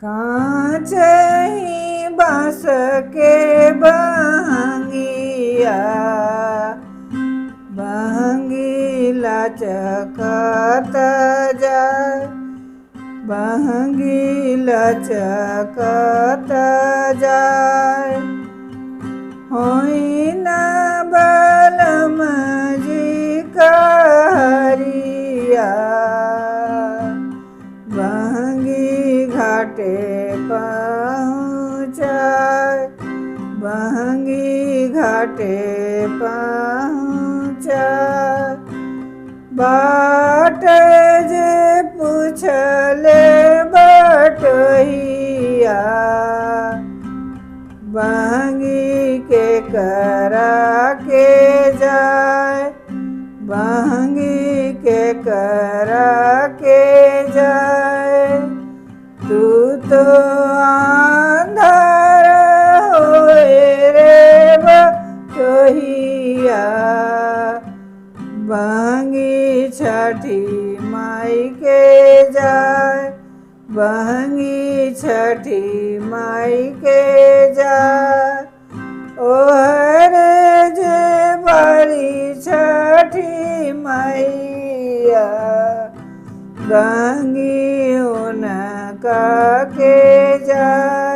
कांच ही बांस के बहंगिया बहंगी लचकत जाय बहंगी लचकत जाय होई न बलम जी कहरिया बहंगी घाटे पहुँचाय बहंगी घाटे पहुँचाय बाट जे पूछले बटोहिया बहंगी के करा के जाय बहंगी के करा के जाय तू तो आंधर होए रे बटोहिया बहंगी छठी माई के जाय बहंगी छठी माई के जाय ओहरे जे बड़ी छठी मैया बहंगी उनका के जाय।